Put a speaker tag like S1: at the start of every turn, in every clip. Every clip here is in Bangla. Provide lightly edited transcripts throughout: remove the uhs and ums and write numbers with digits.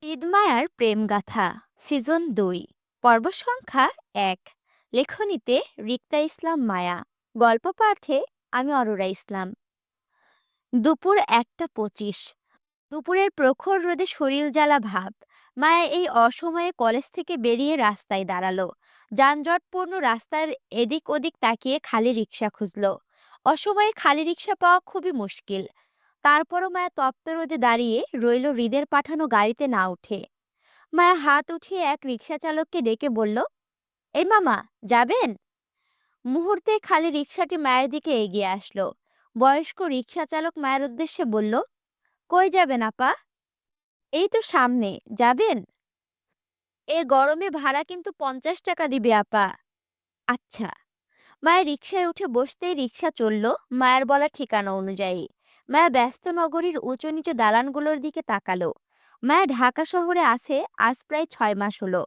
S1: ঈদমায়ার প্রেমগাথা সিজন ২ পর্ব সংখ্যা ১। লেখনীতে রিক্তা ইসলাম মায়া। গল্প পাঠে আমি অরোরা ইসলাম। দুপুর ১টা ২৫। দুপুরের প্রখর রোদে শরীর জ্বালা ভাব। মায়া এই অসময়ে কলেজ থেকে বেরিয়ে রাস্তায় দাঁড়ালো। যানজটপূর্ণ রাস্তার এদিক ওদিক তাকিয়ে খালি রিক্সা খুঁজল। অসময়ে খালি রিক্সা পাওয়া খুবই মুশকিল। তারপরও মায়া তপ্ত রোদে দাঁড়িয়ে রইল হৃদের পাঠানো গাড়িতে না উঠে। মায়া হাত উঠিয়ে এক রিক্সা চালককে ডেকে বলল, এই মামা, যাবেন? মুহূর্তে খালি রিক্সাটি মায়ের দিকে এগিয়ে আসলো। বয়স্ক রিক্সা চালক মায়ের উদ্দেশ্যে বলল, কই যাবেন আপা? এই তো সামনে, যাবেন? এ গরমে ভাড়া কিন্তু 50 টাকা দিবে আপা। আচ্ছা। মায়ের রিক্সায় উঠে বসতেই রিক্সা চলল মায়ের বলা ঠিকানা অনুযায়ী। মায়া ব্যস্ত নগরীর উঁচু নিচু দালানগুলোর দিকে তাকালো। মায়া ঢাকা শহরে আছে আজ প্রায় 6 মাস হলো।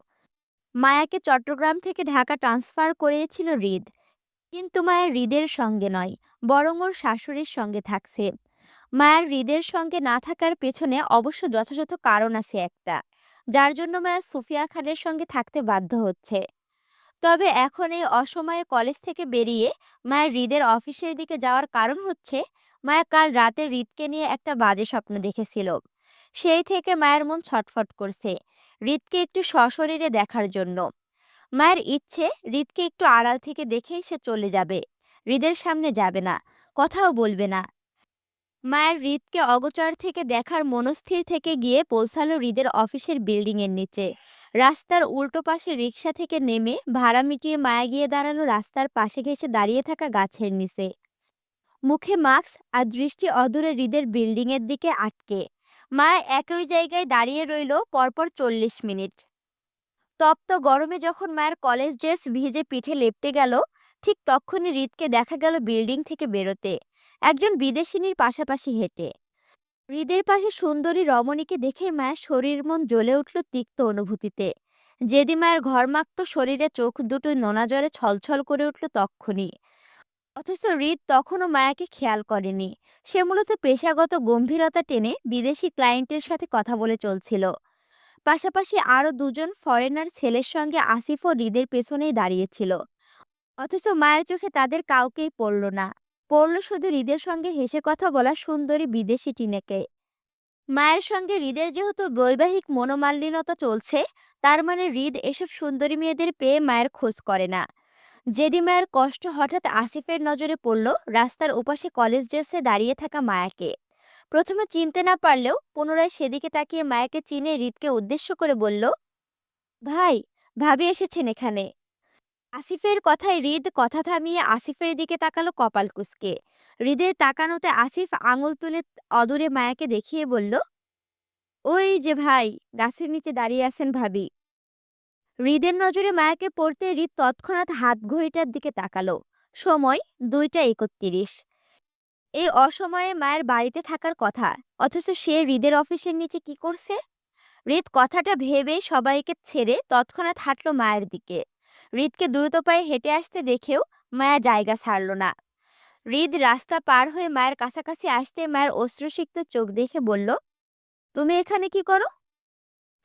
S1: মায়াকে চট্টগ্রাম থেকে ঢাকা ট্রান্সফার করিয়েছিল হৃদ। কিন্তু মায়ের হৃদের সঙ্গে নয়, বরং ওর শাশুড়ির সঙ্গে থাকছে। মায়ের হৃদের সঙ্গে না থাকার পেছনে অবশ্য যথাযথ কারণ আছে একটা, যার জন্য মায়া সুফিয়া খানের সঙ্গে থাকতে বাধ্য হচ্ছে। তবে এখন এই অসময়ে কলেজ থেকে বেরিয়ে মায়ের হৃদের অফিসের দিকে যাওয়ার কারণ হচ্ছে, মায়া কাল রাতে হৃদকে নিয়ে একটা বাজে স্বপ্ন দেখেছিল। সেই থেকে মায়ের মন ছটফট করছে হৃদকে একটু সশরীরে দেখার জন্য। মায়ের ইচ্ছে হৃদকে একটু আড়াল থেকে দেখেই সে চলে যাবে, হৃদের সামনে যাবে না, কথাও বলবে না। মায়ের হৃদকে অগোচর থেকে দেখার মনস্থির থেকে গিয়ে পৌঁছালো হৃদের অফিসের বিল্ডিং এর নিচে। রাস্তার উল্টো পাশে রিক্সা থেকে নেমে ভাড়া মিটিয়ে মায়া গিয়ে দাঁড়ালো রাস্তার পাশে ঘেঁষে দাঁড়িয়ে থাকা গাছের নিচে। মুখে মাস্ক আর দৃষ্টি অদূরে হৃদের বিল্ডিং এর দিকে আটকে। মায়া একই জায়গায় দাঁড়িয়ে রইল পরপর 40 মিনিট। তপ্ত গরমে যখন মায়ের কলেজ ড্রেস ভিজে পিঠে লেপ্টে গেল, ঠিক তখনই হৃদকে দেখা গেল বিল্ডিং থেকে বেরোতে, একজন বিদেশিনীর পাশাপাশি হেঁটে। হৃদের পাশে সুন্দরী রমণীকে দেখে মায়ের শরীর মন জ্বলে উঠল তিক্ত অনুভূতিতে। যেদি মায়ের ঘর্মাক্ত শরীরে চোখ দুটো নোনা জলে ছলছল করে উঠল তক্ষুনি। অথচ হৃদ তখনও মায়াকে খেয়াল করেনি। সে মূলত পেশাগত গম্ভীরতা টেনে বিদেশি ক্লায়েন্টের সাথে কথা বলে চলছিল। পাশাপাশি আরো দুজন ফরেনার ছেলের সঙ্গে আসিফ ও হৃদের পেছনেই দাঁড়িয়েছিল। অথচ মায়ের চোখে তাদের কাউকেই পড়ল না। পড়ল শুধু হৃদের সঙ্গে হেসে কথা বলা সুন্দরী বিদেশি টিনেকে। মায়ের সঙ্গে হৃদের যেহেতু বৈবাহিক মনোমালিন্যতা চলছে, তার মানে হৃদ এসব সুন্দরী মেয়েদের পেয়ে মায়ের খোঁজ করে না। যেদি মায়ের কষ্ট হঠাৎ আসিফের নজরে পড়ল রাস্তার ওপাশে কলেজ ড্রেসে দাঁড়িয়ে থাকা মায়াকে। প্রথমে চিনতে না পারলেও পুনরায় সেদিকে তাকিয়ে মায়াকে চিনে হৃদকে উদ্দেশ্য করে বলল, ভাই, ভাবি এসেছেন এখানে। আসিফের কথায় হৃদ কথা থামিয়ে আসিফের দিকে তাকালো কপাল কুঁচকে। হৃদের তাকানোতে আসিফ আঙুল তুলে অদূরে মায়াকে দেখিয়ে বলল, ওই যে ভাই, গাছের নিচে দাঁড়িয়ে আছেন ভাবি। হৃদের নজরে মায়াকে পড়তে হৃদ তৎক্ষণাৎ হাত ঘড়িটার দিকে তাকালো। সময় 2টা 31। এই অসময়ে মায়ের বাড়িতে থাকার কথা, অথচ সে হৃদের অফিসের নিচে কি করছে? হৃদ কথাটা ভেবে সবাইকে ছেড়ে তৎক্ষণাৎ হাঁটল মায়ের দিকে। হৃদকে দ্রুত পায়ে হেঁটে আসতে দেখেও মায়া জায়গা ছাড়ল না। হৃদ রাস্তা পার হয়ে মায়ের কাছাকাছি আসতে মায়ের অশ্রুসিক্ত চোখ দেখে বলল, তুমি এখানে কি করো?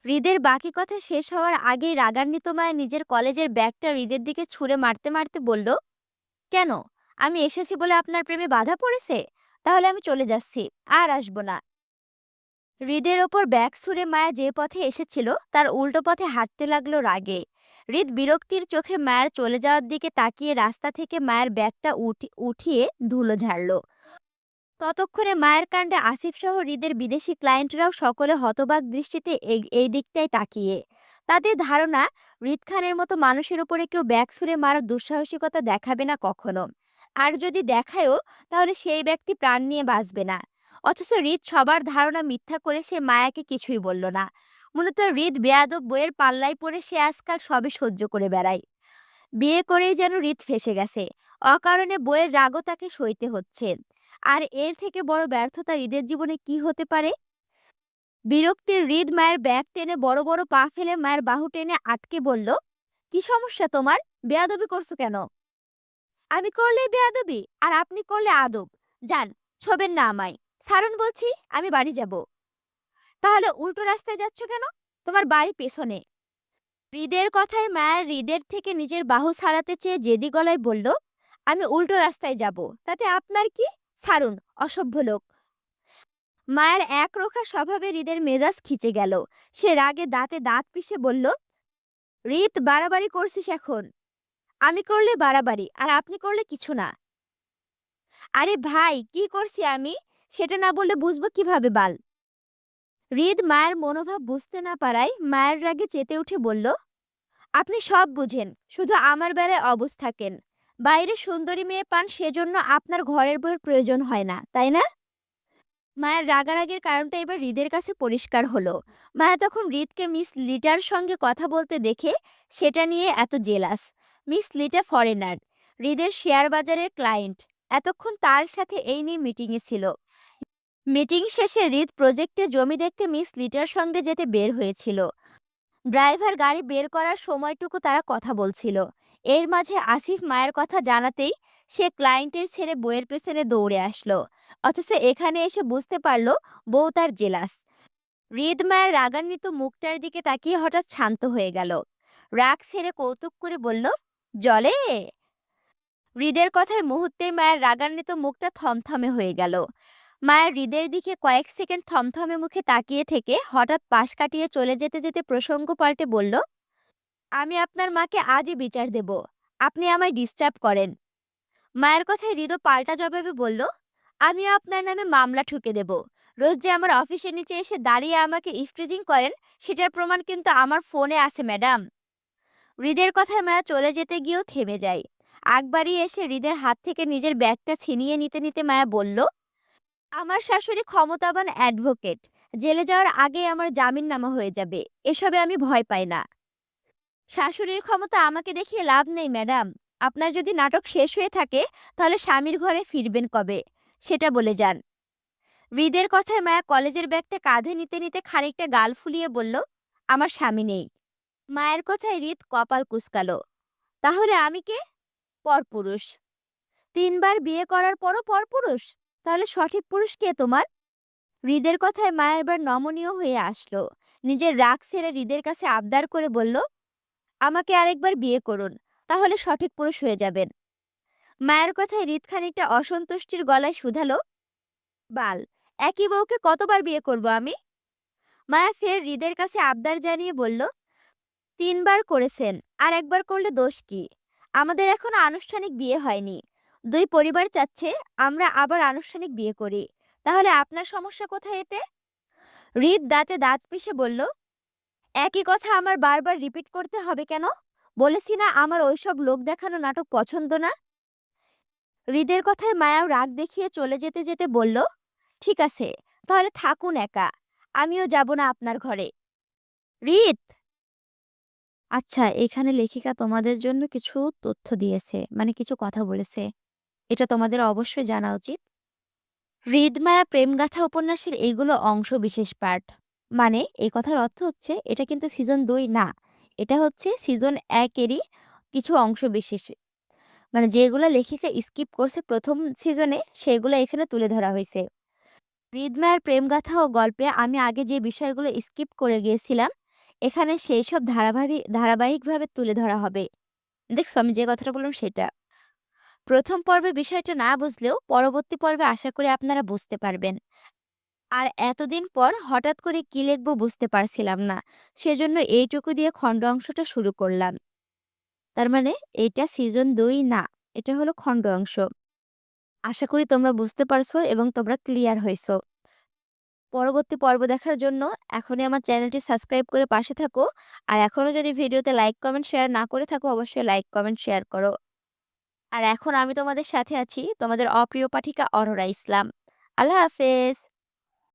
S1: হৃদের বাকি কথা শেষ হওয়ার আগেই রাগান্বিত মায়া নিজের কলেজের ব্যাগটা হৃদের দিকে ছুঁড়ে মারতে মারতে বলল, কেন? আমি এসেছি বলে আপনার প্রেমে বাধা পড়েছে? তাহলে আমি চলে যাচ্ছি, আর আসবো না। হৃদের ওপর ব্যাগ ছুঁড়ে মায়া যে পথে এসেছিল তার উল্টো পথে হাঁটতে লাগলো রাগে। হৃদ বিরক্তির চোখে মায়ের চলে যাওয়ার দিকে তাকিয়ে রাস্তা থেকে মায়ের ব্যাগটা উঠিয়ে ধুলো ঝাড়লো। ততক্ষণে মায়ের কাণ্ডে আসিফ সহ হৃদের বিদেশি ক্লায়েন্টরাও সকলে হতবাক দৃষ্টিতে এই দিকটাই তাকিয়ে। তাদের ধারণা, হৃদ খানের মতো মানুষের উপরে কেউ ব্যাগ ছুঁড়ে মারার দুঃসাহসিকতা দেখাবে না কখনো। আর যদি দেখায়ও, তাহলে সেই ব্যক্তি প্রাণ নিয়ে বাঁচবে না। অথচ হৃদ সবার ধারণা মিথ্যা করে সে মায়াকে কিছুই বলল না। মূলত হৃদ বেয়াদব বইয়ের পাল্লায় পড়ে সে আজকাল সবই সহ্য করে বেড়ায়। বিয়ে করেই যেন হৃদ ফেঁসে গেছে। অকারণে বইয়ের রাগও তাকে সইতে হচ্ছে। আর এর থেকে বড় ব্যর্থতা হৃদের জীবনে কি হতে পারে? বিরক্তির হৃদ মায়ের ব্যাগ টেনে বড় বড় পা ফেলে মায়ের বাহু টেনে আটকে বলল, কি সমস্যা তোমার? বেয়াদবি করছো কেন? আমি করলে বেয়াদবি, আর আপনি করলে আদব। যান, ছোবেন না আমায়। ছাড়ুন বলছি, আমি বাড়ি যাব। তাহলে উল্টো রাস্তায় যাচ্ছ কেন? তোমার বাড়ি পেছনে। হৃদের কথায় মায়া হৃদের থেকে নিজের বাহু ছাড়াতে চেয়ে জেদি গলায় বলল, আমি উল্টো রাস্তায় যাব, তাতে আপনার কি? ছাড়ুন, অসভ্য লোক। মায়ের একরোখা স্বভাবে হৃদের মেজাজ খিচে গেল। সে রাগে দাঁতে দাঁত পিষে বলল, হৃদ, বাড়াবাড়ি করছিস এখন। আমি করলে বাড়াবাড়ি, আর আপনি করলে কিছু না। আরে ভাই, কি করছি আমি সেটা না বললে বুঝবো কিভাবে বাল? হৃদ মায়ের মনোভাব বুঝতে না পারায় মায়ের রাগে চেতে উঠে বলল, আপনি সব বুঝেন, শুধু আমার বেলায় অবুঝ থাকেন। বাইরে সুন্দরী মেয়ে পান সেজন্য আপনার ঘরের বউয়ের প্রয়োজন হয় না, তাই না? মায়ের রাগারাগির কারণটা এবার হৃদের কাছে পরিষ্কার হলো। মায়া তখন হৃদকে মিস লিটার সঙ্গে কথা বলতে দেখে সেটা নিয়ে এত জেলাস। মিস লিটা ফরেনার, হৃদের শেয়ার বাজারের ক্লায়েন্ট। এতক্ষণ তার সাথে এই নিয়ে মিটিংয়ে ছিল। মিটিং শেষে হৃদ প্রজেক্টের জমি দেখতে মিস লিটার সঙ্গে যেতে বের হয়েছিল। ড্রাইভার গাড়ি বের করার সময়টুকু তারা কথা বলছিল। এর মাঝে আসিফ মায়ের কথা জানাতেই সে ক্লায়েন্টের ছেড়ে বউয়ের পেছনে দৌড়ে আসলো। অথচ এখানে এসে বুঝতে পারলো বউ তার জেলাস। হৃদ মায়ের রাগান্বিত মুখটার দিকে তাকিয়ে হঠাৎ শান্ত হয়ে গেল। রাগ ছেড়ে কৌতুক করে বলল, জলে? হৃদের কথায় মুহূর্তেই মায়ের রাগান্বিত মুখটা থমথমে হয়ে গেল। মায়ের হৃদের দিকে কয়েক সেকেন্ড থমথমে মুখে তাকিয়ে থেকে হঠাৎ পাশ কাটিয়ে চলে যেতে যেতে প্রসঙ্গ পাল্টে বলল, আমি আপনার মাকে আজই বিচার দেব। আপনি আমায় ডিস্টার্ব করেন। মায়ের কথায় হৃদ পাল্টা জবাবে বলল, আমিও আপনার নামে মামলা ঠুকে দেব। রোজ যে আমার অফিসের নিচে এসে দাঁড়িয়ে আমাকে ইফটিজিং করেন, সেটার প্রমাণ কিন্তু আমার ফোনে আছে ম্যাডাম। হৃদের কথায় মায়া চলে যেতে গিয়েও থেমে যায়। আগ বাড়িয়ে এসে হৃদের হাত থেকে নিজের ব্যাগটা ছিনিয়ে নিতে নিতে মায়া বলল, আমার শাশুড়ি ক্ষমতাবান অ্যাডভোকেট। জেলে যাওয়ার আগে আমার জামিননামা হয়ে যাবে। এসবে আমি ভয় পাই না। শাশুড়ির ক্ষমতা আমাকে দেখিয়ে লাভ নেই ম্যাডাম। আপনার যদি নাটক শেষ হয়ে থাকে, তাহলে স্বামীর ঘরে ফিরবেন কবে সেটা বলে যান। হৃদের কথায় মায়া কলেজের ব্যাগটা কাঁধে নিতে নিতে খানিকটা গাল ফুলিয়ে বলল, আমার স্বামী নেই। মায়ের কথায় হৃদ কপাল কুঁচকালো। তাহলে আমি কে? পরপুরুষ। ৩ বার বিয়ে করার পরও পরপুরুষ? তাহলে সঠিক পুরুষ কে তোমার? হৃদের কথায় মায়া এবার নমনীয় হয়ে আসলো। নিজের রাগ ছেড়ে হৃদের কাছে আবদার করে বলল, আমাকে আরেকবার বিয়ে করুন, তাহলে সঠিক পুরুষ হয়ে যাবেন। মায়ের কথায় হৃদ খানিকটা অসন্তুষ্টির গলায় শুধালো, বাল, একই বউকে কতবার বিয়ে করব আমি? মায়া ফের হৃদের কাছে আবদার জানিয়ে বলল, ৩ বার করেছেন, আর একবার করলে দোষ কি? আমাদের এখনো আনুষ্ঠানিক বিয়ে হয়নি। দুই পরিবার চাচ্ছে আমরা আবার আনুষ্ঠানিক বিয়ে করি। তাহলে আপনার সমস্যা কোথায় এতে? হৃদ দাঁতে দাঁত পিষে বলল, একই কথা আমার বারবার রিপিট করতে হবে কেন? বলেছি না আমার ওইসব লোক দেখানো নাটক পছন্দ না। হৃদের কথায় মায়াও রাগ দেখিয়ে চলে যেতে যেতে বলল, ঠিক আছে, তাহলে থাকুন একা। আমিও যাব না আপনার ঘরে। হৃদ, আচ্ছা, এখানে লেখিকা তোমাদের জন্য কিছু তথ্য দিয়েছে, মানে কিছু কথা বলেছে। এটা তোমাদের অবশ্যই জানা উচিত। হৃদমায়া প্রেমগাথা উপন্যাসের এইগুলো অংশ বিশেষ পাঠ। মানে এই কথার অর্থ হচ্ছে এটা কিন্তু সিজন ২ না। এটা হচ্ছে সিজন ১-এরই কিছু অংশ বিশেষ। মানে যেগুলো লেখিকা স্কিপ করছে প্রথম সিজনে, সেগুলো এখানে তুলে ধরা হয়েছে। হৃদমায়ার প্রেমগাথা ও গল্পে আমি আগে যে বিষয়গুলো স্কিপ করে গিয়েছিলাম, এখানে সেই সব ধারাবাহিকভাবে তুলে ধরা হবে। দেখছো আমি যে কথাটা বললাম সেটা। প্রথম পর্বে বিষয়টা না বুঝলেও পরবর্তী পর্বে আশা করি আপনারা বুঝতে পারবেন। আর এতদিন পর হঠাৎ করে কি লিখবো বুঝতে পারছিলাম না। সেজন্য এইটুকু দিয়ে খণ্ড অংশটা শুরু করলাম। তার মানে এটা সিজন ২ না, এটা হলো খণ্ড অংশ। আশা করি তোমরা বুঝতে পারছো এবং তোমরা ক্লিয়ার হইছো। পরবর্তী পর্ব দেখার জন্য এখনই আমার চ্যানেলটি সাবস্ক্রাইব করে পাশে থাকো। আর এখনো যদি ভিডিওতে লাইক, কমেন্ট, শেয়ার না করে থাকো, অবশ্যই লাইক, কমেন্ট, শেয়ার করো। আর এখন আমি তোমাদের সাথে আছি, তোমাদের অপ্রিয় পাঠিকা অরোরা ইসলাম। আল্লাহ হাফেজ।